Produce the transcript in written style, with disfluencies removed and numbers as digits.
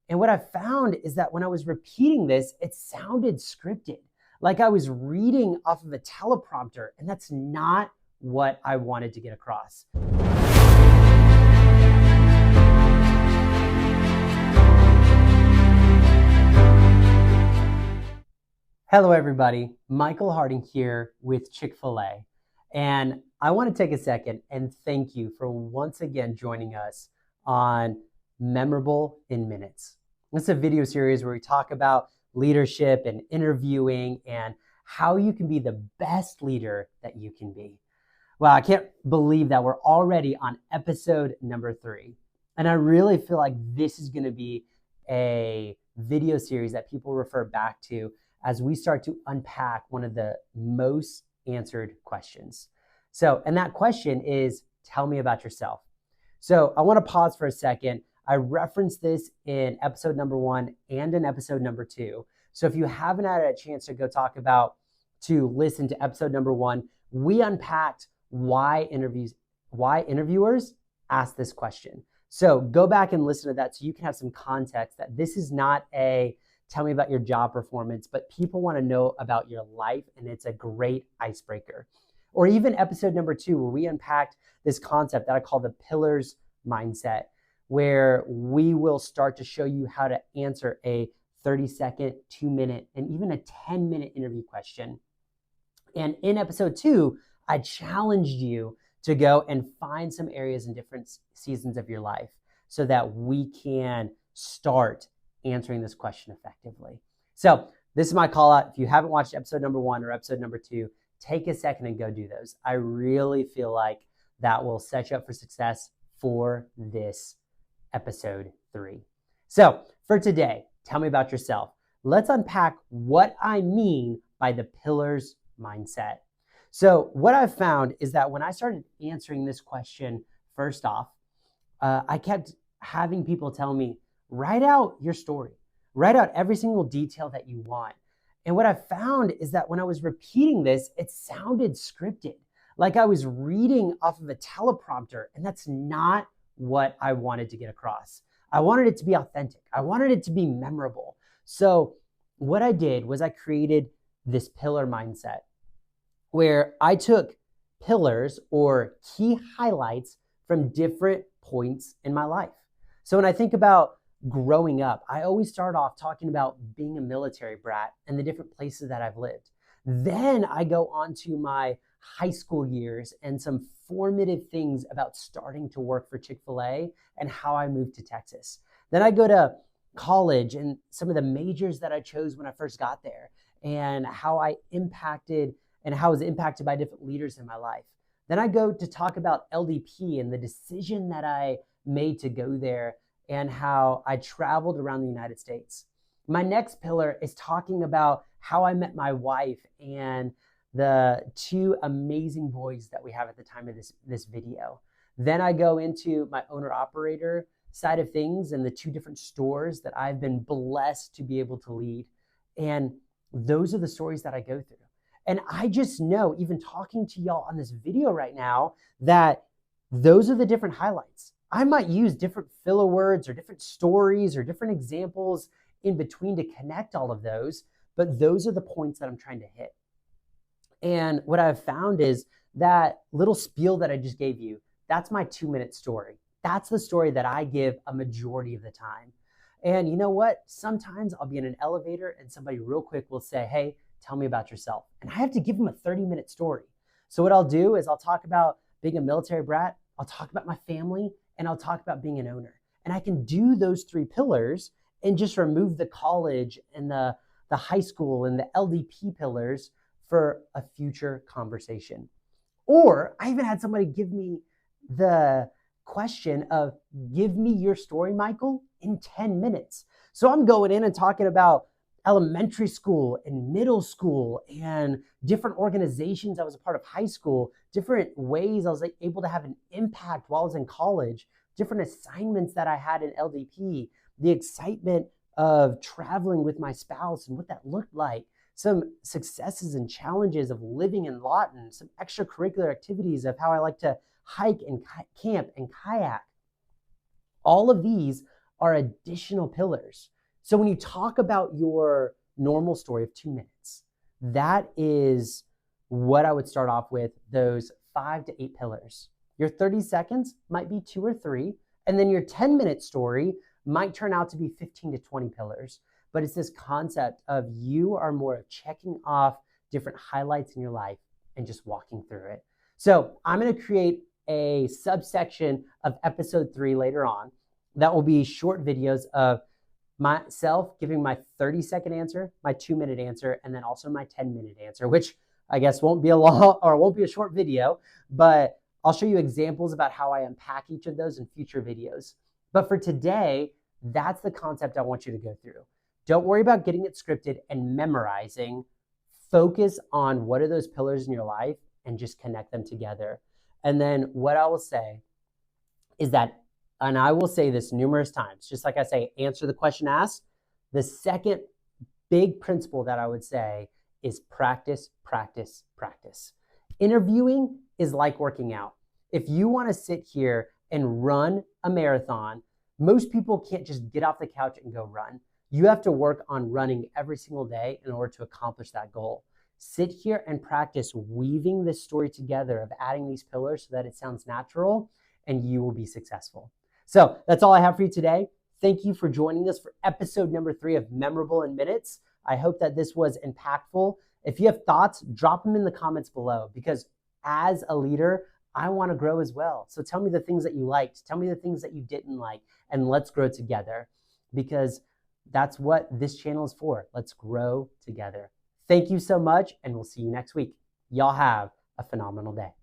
And what I found is that when I was repeating this, it sounded scripted, like I was reading off of a teleprompter, and that's not what I wanted to get across. Hello, everybody. Michael Harding here with Chick-fil-A. And I want to take a second and thank you for once again joining us on Memorable in Minutes. It's a video series where we talk about leadership and interviewing and how you can be the best leader that you can be. Well, I can't believe that we're already on episode number 3. And I really feel like this is going to be a video series that people refer back to as we start to unpack one of the most answered questions. So, and that question is, tell me about yourself. So I want to pause for a second. I referenced this in episode number 1 and in episode number 2. So if you haven't had a chance to go listen to episode number 1, we unpacked why interviewers ask this question. So go back and listen to that so you can have some context that this is not a tell me about your job performance, but people want to know about your life, and it's a great icebreaker. Or even episode number 2, where we unpacked this concept that I call the pillars mindset, where we will start to show you how to answer a 30-second, 2-minute, and even a 10-minute interview question. And in episode 2, I challenged you to go and find some areas in different seasons of your life so that we can start answering this question effectively. So this is my call out. If you haven't watched episode number 1 or episode number 2, take a second and go do those. I really feel like that will set you up for success for this episode 3. So for today, tell me about yourself. Let's unpack what I mean by the pillars mindset. So what I've found is that when I started answering this question, first off, I kept having people tell me, write out your story. Write out every single detail that you want. And what I found is that when I was repeating this, it sounded scripted, like I was reading off of a teleprompter, and that's not what I wanted to get across. I wanted it to be authentic. I wanted it to be memorable. So what I did was I created this pillar mindset where I took pillars or key highlights from different points in my life. So when I think about growing up, I always start off talking about being a military brat and the different places that I've lived. Then I go on to my high school years and some formative things about starting to work for Chick-fil-A and how I moved to Texas. Then I go to college and some of the majors that I chose when I first got there and how I was impacted by different leaders in my life. Then I go to talk about LDP and the decision that I made to go there and how I traveled around the United States. My next pillar is talking about how I met my wife and the 2 amazing boys that we have at the time of this video. Then I go into my owner-operator side of things and the 2 different stores that I've been blessed to be able to lead. And those are the stories that I go through. And I just know, even talking to y'all on this video right now, that those are the different highlights. I might use different filler words or different stories or different examples in between to connect all of those, but those are the points that I'm trying to hit. And what I've found is that little spiel that I just gave you, that's my 2-minute story. That's the story that I give a majority of the time. And you know what? Sometimes I'll be in an elevator and somebody real quick will say, hey, tell me about yourself. And I have to give them a 30-minute story. So what I'll do is I'll talk about being a military brat, I'll talk about my family, and I'll talk about being an owner. And I can do those 3 pillars and just remove the college and the high school and the LDP pillars for a future conversation. Or I even had somebody give me the question of, give me your story, Michael, in 10 minutes. So I'm going in and talking about elementary school and middle school and different organizations I was a part of high school, different ways I was able to have an impact while I was in college, different assignments that I had in LDP, the excitement of traveling with my spouse and what that looked like, some successes and challenges of living in Lawton, some extracurricular activities of how I like to hike and camp and kayak. All of these are additional pillars. So when you talk about your normal story of 2 minutes, that is what I would start off with, those 5 to 8 pillars. Your 30 seconds might be 2 or 3, and then your 10-minute story might turn out to be 15 to 20 pillars. But it's this concept of you are more of checking off different highlights in your life and just walking through it. So I'm going to create a subsection of episode 3 later on that will be short videos of myself giving my 30-second answer, my 2-minute answer, and then also my 10-minute answer, which I guess won't be a long or won't be a short video, but I'll show you examples about how I unpack each of those in future videos. But for today, that's the concept I want you to go through. Don't worry about getting it scripted and memorizing. Focus on what are those pillars in your life and just connect them together. And then what I will say is that, and I will say this numerous times, just like I say, answer the question asked. The second big principle that I would say is practice, practice, practice. Interviewing is like working out. If you want to sit here and run a marathon, most people can't just get off the couch and go run. You have to work on running every single day in order to accomplish that goal. Sit here and practice weaving this story together of adding these pillars so that it sounds natural, and you will be successful. So that's all I have for you today. Thank you for joining us for episode number 3 of Memorable in Minutes. I hope that this was impactful. If you have thoughts, drop them in the comments below, because as a leader, I want to grow as well. So tell me the things that you liked. Tell me the things that you didn't like, and let's grow together, because that's what this channel is for. Let's grow together. Thank you so much, and we'll see you next week. Y'all have a phenomenal day.